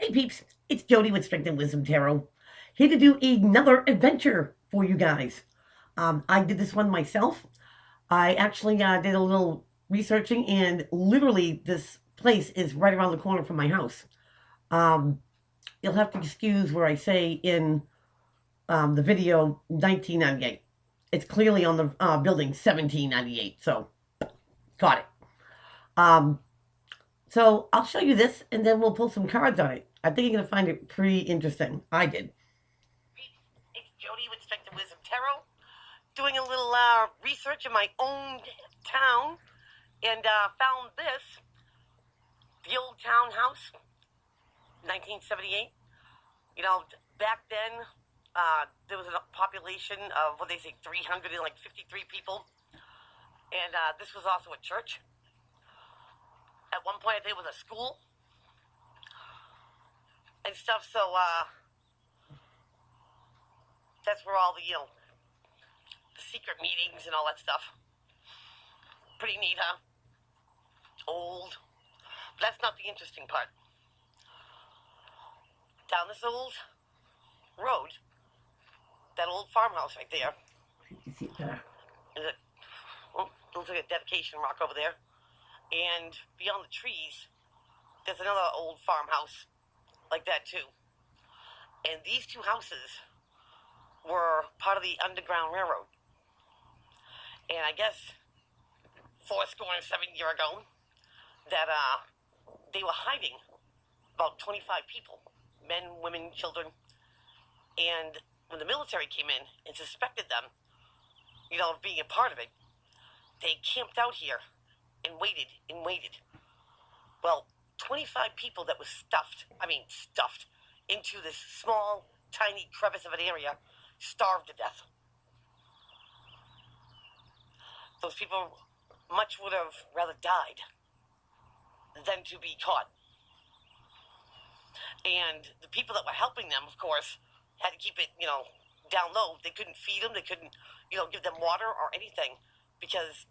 Hey peeps, it's Jody with Strength and Wisdom Tarot, here to do another adventure for you guys. I did this one myself. I actually did a little researching, and literally this place is right around the corner from my house. Um, you'll have to excuse where I say in the video 1998. It's clearly on the building 1798, so got it. Um, so I'll show you this, and then we'll pull some cards on it. I think you're going to find it pretty interesting. I did. It's Jody with Strength and Wisdom Tarot, doing a little research in my own town, and found this. The old townhouse, 1978. You know, back then, there was a population of, what they say, 353 people. And this was also a church. At one point, I think it was a school. And stuff, so, that's where all the, the secret meetings and all that stuff. Pretty neat, huh? Old. But that's not the interesting part. Down this old road, that old farmhouse right there. You see it there? Is it? Oh, looks like a dedication rock over there. And beyond the trees, there's another old farmhouse like that too. And these two houses were part of the Underground Railroad. And I guess 7 years ago, that they were hiding about 25 people, men, women, children. And when the military came in and suspected them, of being a part of it, they camped out here and waited and waited. Well, 25 people that was stuffed into this small, tiny crevice of an area, starved to death. Those people much would have rather died than to be caught. And the people that were helping them, of course, had to keep it, down low. They couldn't feed them. They couldn't, give them water or anything because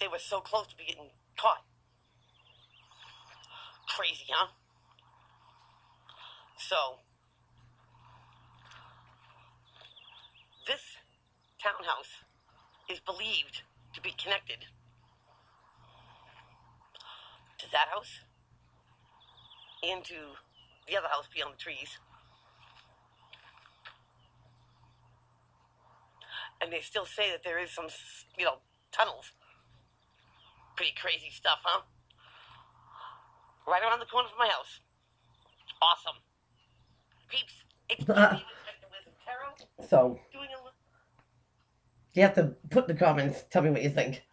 they were so close to be getting caught. Crazy, huh? So, this townhouse is believed to be connected to that house and to the other house beyond the trees. And they still say that there is some, tunnels. Pretty crazy stuff, huh? Right around the corner from my house. Awesome. Peeps, it's Tarot. So, you have to put in the comments, tell me what you think.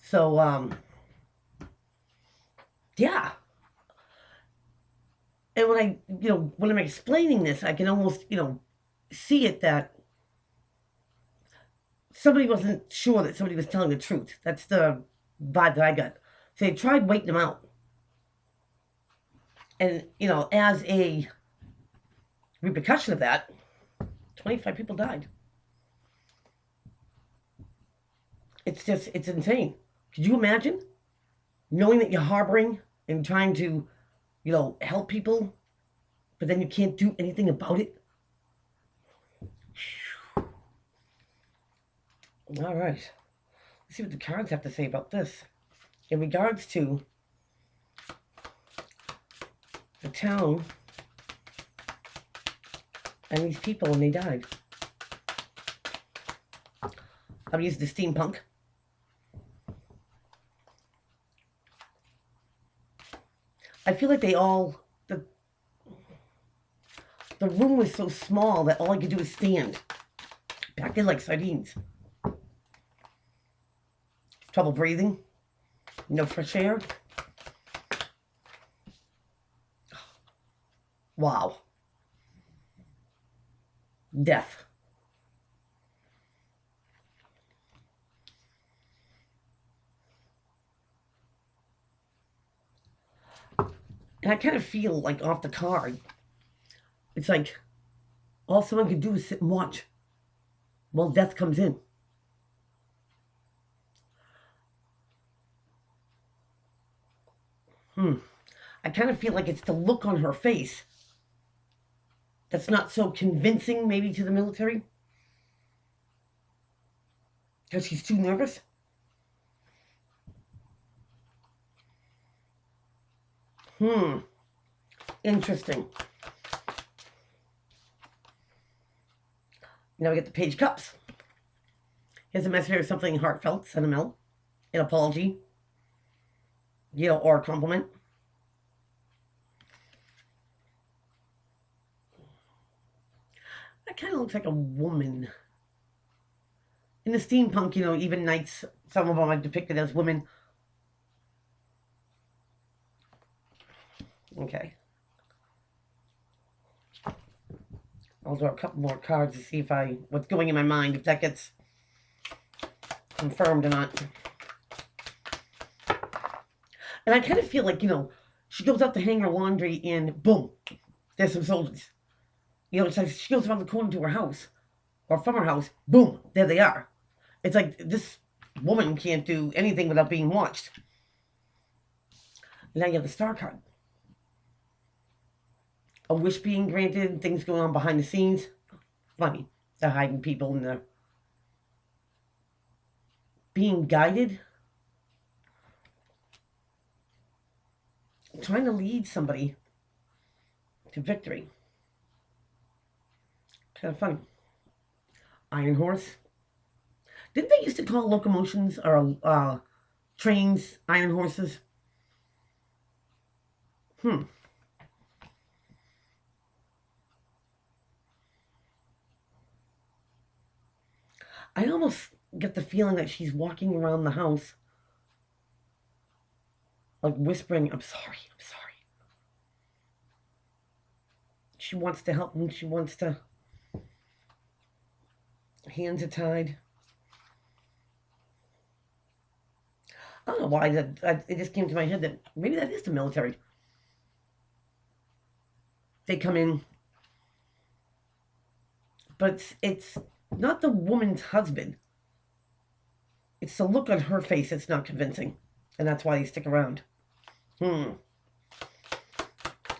So, yeah. And when I'm explaining this, I can almost, see it that somebody wasn't sure that somebody was telling the truth. That's the vibe that I got. So they tried waiting them out. And, as a repercussion of that, 25 people died. It's insane. Could you imagine knowing that you're harboring and trying to, help people, but then you can't do anything about it? All right. Let's see what the cards have to say about this. In regards to the town and these people when they died. I'll use the steampunk. I feel like the room was so small that all I could do was stand, packed in like sardines. Trouble breathing, no fresh air. Wow. Death. And I kind of feel like off the card, it's like all someone can do is sit and watch while death comes in. I kind of feel like it's the look on her face that's not so convincing, maybe, to the military. Because she's too nervous. Interesting. Now we get the page cups. Here's a message of something heartfelt, sentimental, an apology, or a compliment. That kind of looks like a woman. In the steampunk, even knights, some of them are depicted as women. Okay. I'll draw a couple more cards to see what's going in my mind, if that gets confirmed or not. And I kind of feel like, she goes out to hang her laundry and boom, there's some soldiers. It's like she goes around the corner to her house, or from her house, boom, there they are. It's like this woman can't do anything without being watched. Now you have the star card. A wish being granted, things going on behind the scenes. Funny. They're hiding people in there. Being guided. Trying to lead somebody to victory. Kind of funny. Iron horse. Didn't they used to call locomotions or trains iron horses? I almost get the feeling that she's walking around the house like whispering, I'm sorry, I'm sorry. She wants to help him. She wants to... Hands are tied. I don't know why it just came to my head that maybe that is the military. They come in, but it's not the woman's husband. It's the look on her face that's not convincing, and that's why they stick around.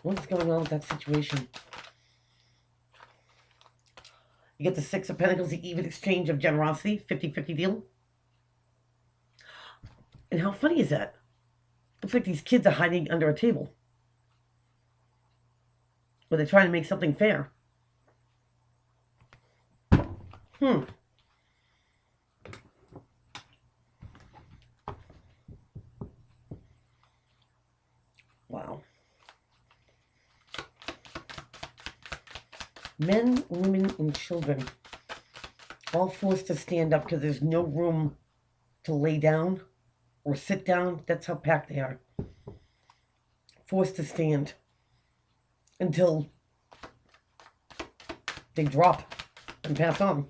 What's going on with that situation? You get the Six of Pentacles, the even exchange of generosity, 50-50 deal. And how funny is that? Looks like these kids are hiding under a table, where they're trying to make something fair. Wow. Men, women, and children all forced to stand up because there's no room to lay down or sit down. That's how packed they are. Forced to stand until they drop and pass on.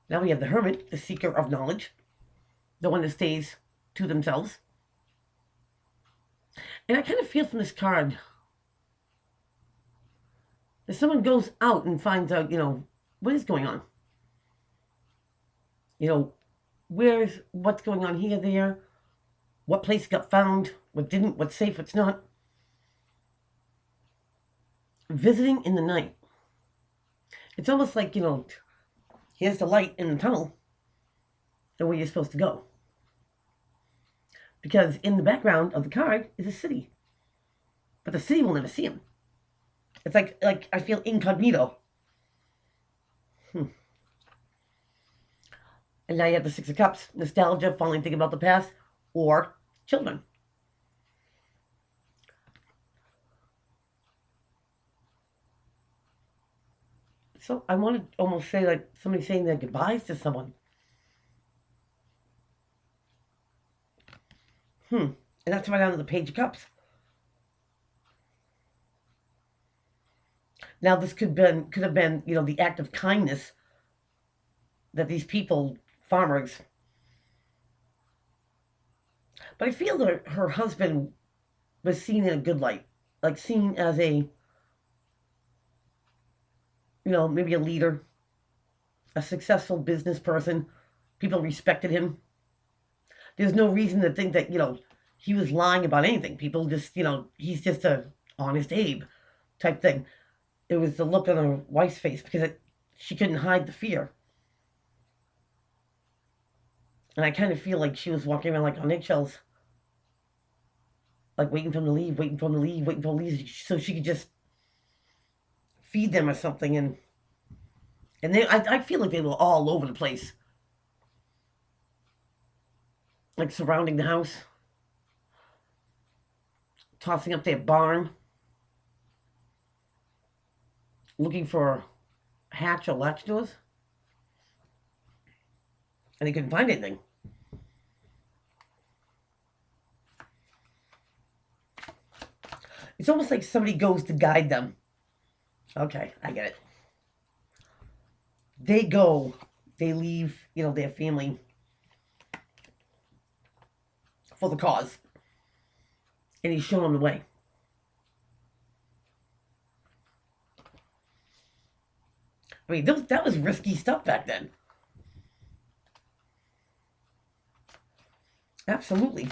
Now we have the Hermit, the seeker of knowledge, the one that stays to themselves. And I kind of feel from this card that someone goes out and finds out, what is going on? What's going on here, there? What place got found? What didn't? What's safe? What's not? Visiting in the night. It's almost like, here's the light in the tunnel and where you're supposed to go. Because in the background of the card is a city. But the city will never see him. It's like I feel incognito. And now you have the Six of Cups. Nostalgia, falling, thinking about the past, or children. So I want to almost say like somebody saying their goodbyes to someone. And that's right under the Page of Cups. Now this could have been, the act of kindness that these people, farmers. But I feel that her husband was seen in a good light, like seen as a, maybe a leader, a successful business person. People respected him. There's no reason to think that, he was lying about anything. People just, he's just a honest Abe type thing. It was the look on her wife's face because she couldn't hide the fear. And I kind of feel like she was walking around like on eggshells, like waiting for him to leave, waiting for him to leave, waiting for him to leave, so she could just feed them or something. And I feel like they were all over the place, like surrounding the house, tossing up their barn, looking for hatch or latch doors, and they couldn't find anything. It's almost like somebody goes to guide them. Okay, I get it. They go, they leave, their family for the cause, and he's showing them the way. I mean, that was risky stuff back then. Absolutely.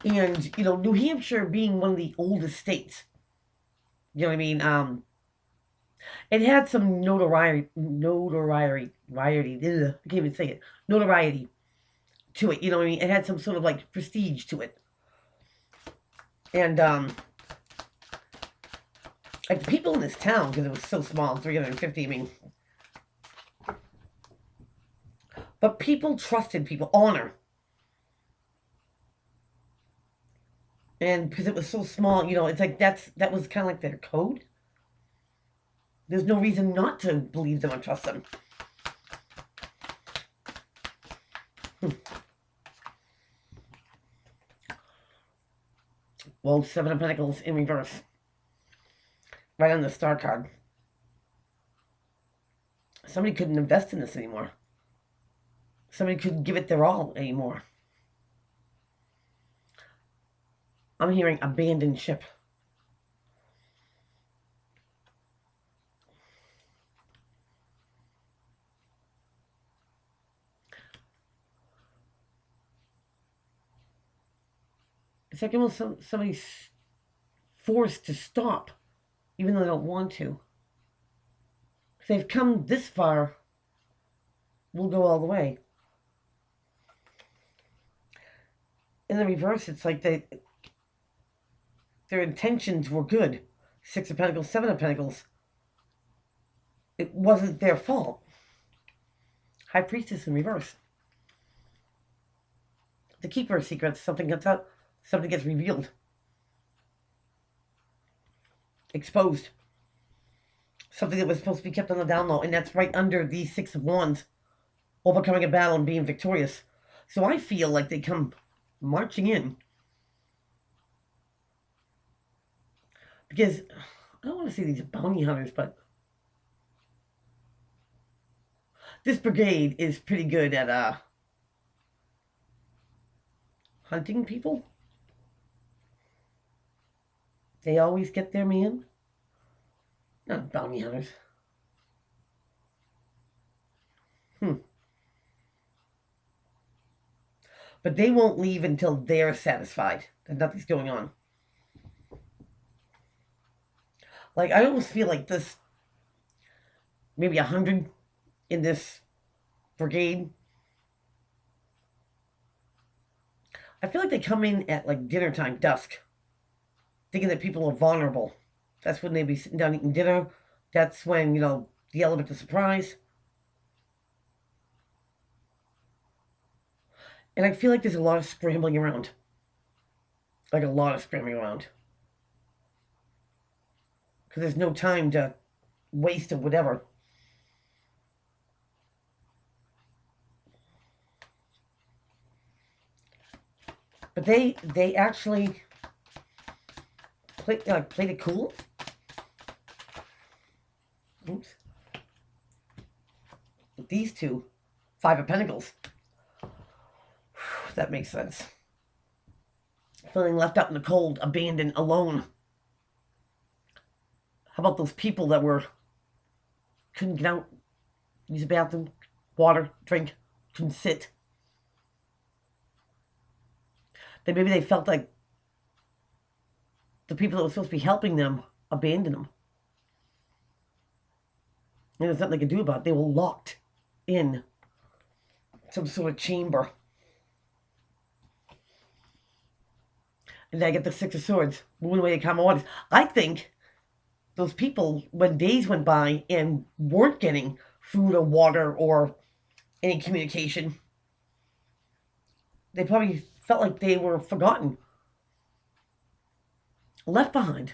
And, New Hampshire being one of the oldest states, you know what I mean? It had some notoriety, I can't even say it, notoriety to it, you know what I mean? It had some sort of like prestige to it. And, like the people in this town, because it was so small, 350, I mean, but people trusted people, honor. And because it was so small, it's like that was kind of like their code. There's no reason not to believe them or trust them. Well, Seven of Pentacles in reverse. Right on the star card. Somebody couldn't invest in this anymore. Somebody couldn't give it their all anymore. I'm hearing abandoned ship. It's like almost somebody's forced to stop, even though they don't want to. If they've come this far, we'll go all the way. In the reverse, it's like their intentions were good. Six of Pentacles, Seven of Pentacles. It wasn't their fault. High Priestess in reverse. The keeper of secrets, something gets out, something gets revealed. Exposed. Something that was supposed to be kept on the down low, and that's right under the Six of Wands. Overcoming a battle and being victorious. So I feel like they come marching in. Because I don't want to say these bounty hunters, but this brigade is pretty good at hunting people. They always get their man. Not bounty hunters. But they won't leave until they're satisfied that nothing's going on. Like, I almost feel like this, maybe 100 in this brigade. I feel like they come in at like dinner time, dusk, thinking that people are vulnerable. That's when they be sitting down eating dinner. That's when, the element of surprise. And I feel like there's a lot of scrambling around. Like a lot of scrambling around. Because there's no time to waste or whatever. But they actually played it cool. Oops. But these two, Five of Pentacles. That makes sense. Feeling left out in the cold, abandoned, alone. How about those people that couldn't get out, use the bathroom, water, drink, couldn't sit? That maybe they felt like the people that were supposed to be helping them abandoned them. And there's nothing they could do about it. They were locked in some sort of chamber. And I get the Six of Swords, moving away the common waters. I think those people, when days went by and weren't getting food or water or any communication, they probably felt like they were forgotten, left behind,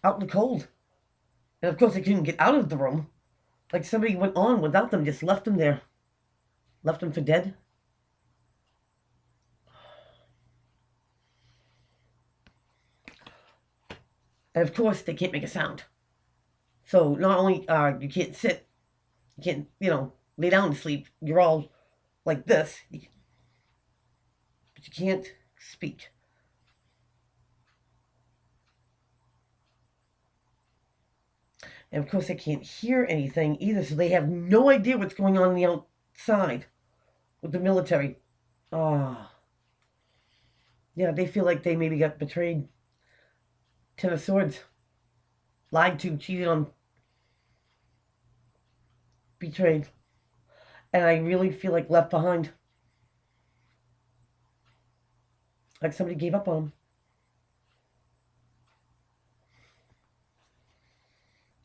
out in the cold. And of course, they couldn't get out of the room. Like somebody went on without them, just left them there, left them for dead. And of course, they can't make a sound. So not only you can't sit, you can't, lay down and sleep. You're all like this, but you can't speak. And of course, they can't hear anything either, so they have no idea what's going on the outside with the military. Ah, yeah, they feel like they maybe got betrayed. Ten of Swords, lied to, cheated on, betrayed. And I really feel like left behind. Like somebody gave up on them.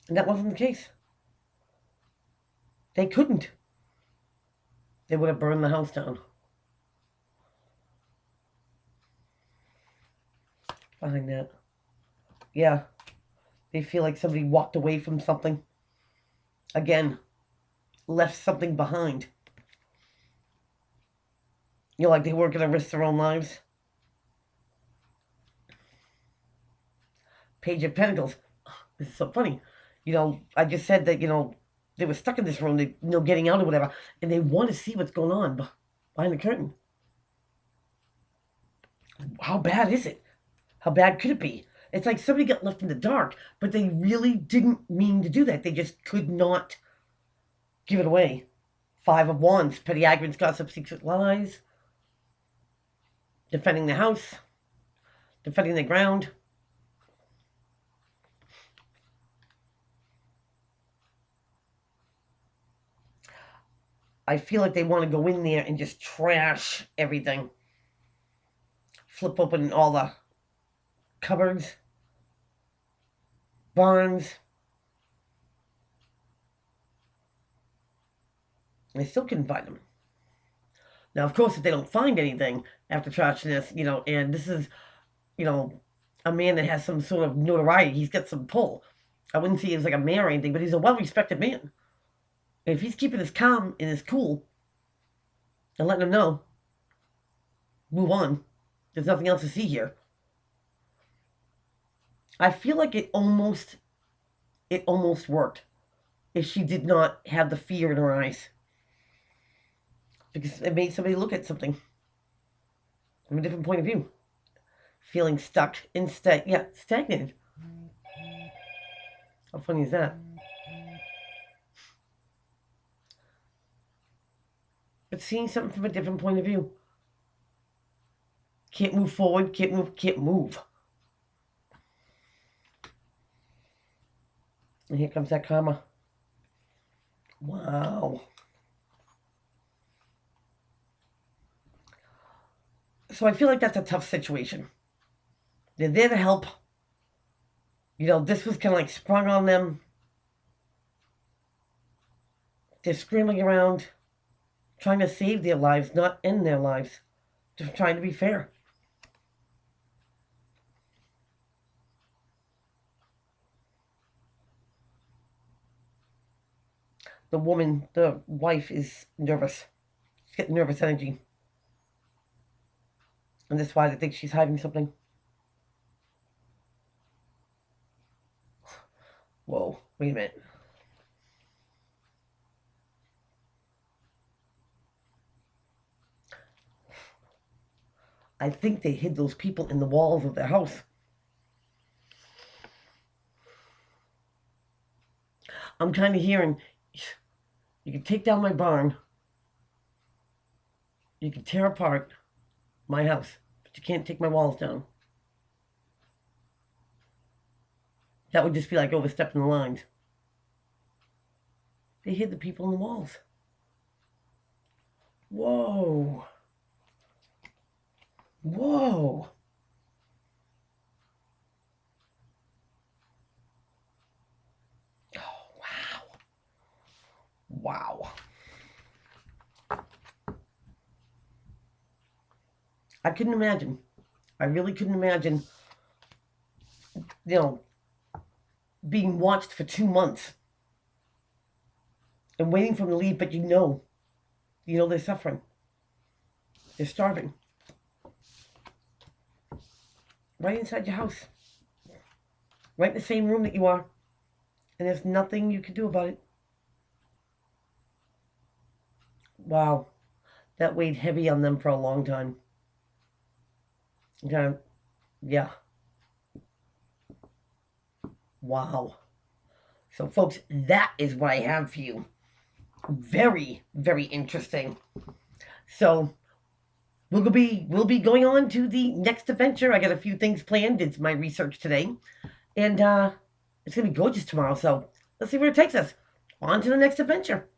And that wasn't the case. They couldn't. They would have burned the house down. Behind that. Yeah. They feel like somebody walked away from something. Again, left something behind. Like they weren't going to risk their own lives. Page of Pentacles. This is so funny. I just said that, they were stuck in this room, they, getting out or whatever, and they want to see what's going on behind the curtain. How bad is it? How bad could it be? It's like somebody got left in the dark, but they really didn't mean to do that. They just could not give it away. Five of Wands, petty arguments, gossip, secret lies, defending the house, defending the ground. I feel like they want to go in there and just trash everything. Flip open all the cupboards, barns. They still couldn't find them. Now, of course, if they don't find anything after trashing this, and this is, a man that has some sort of notoriety, he's got some pull. I wouldn't say he's like a mayor or anything, but he's a well-respected man. And if he's keeping his calm and his cool and letting them know, move on, there's nothing else to see here. I feel like it almost worked if she did not have the fear in her eyes. Because it made somebody look at something from a different point of view. Feeling stuck, stagnated. How funny is that? But seeing something from a different point of view. Can't move forward, can't move. And here comes that karma. Wow. So I feel like that's a tough situation. They're there to help. This was kind of like sprung on them. They're scrambling around, trying to save their lives, not end their lives. Just trying to be fair. The woman, the wife, is nervous. She's getting nervous energy. And that's why I think she's hiding something. Whoa, wait a minute. I think they hid those people in the walls of their house. I'm kind of hearing, you can take down my barn. You can tear apart my house, but you can't take my walls down. That would just be like overstepping the lines. They hid the people in the walls. Whoa. Whoa. Oh, wow. Wow. I couldn't imagine. I really couldn't imagine, you know, being watched for 2 months and waiting for them to leave, but they're suffering. They're starving. Right inside your house. Right in the same room that you are. And there's nothing you can do about it. Wow. That weighed heavy on them for a long time. Yeah. Wow. So, folks, that is what I have for you. Very, very interesting. So, we'll be going on to the next adventure. I got a few things planned. It's my research today, and it's gonna be gorgeous tomorrow. So, let's see where it takes us. On to the next adventure.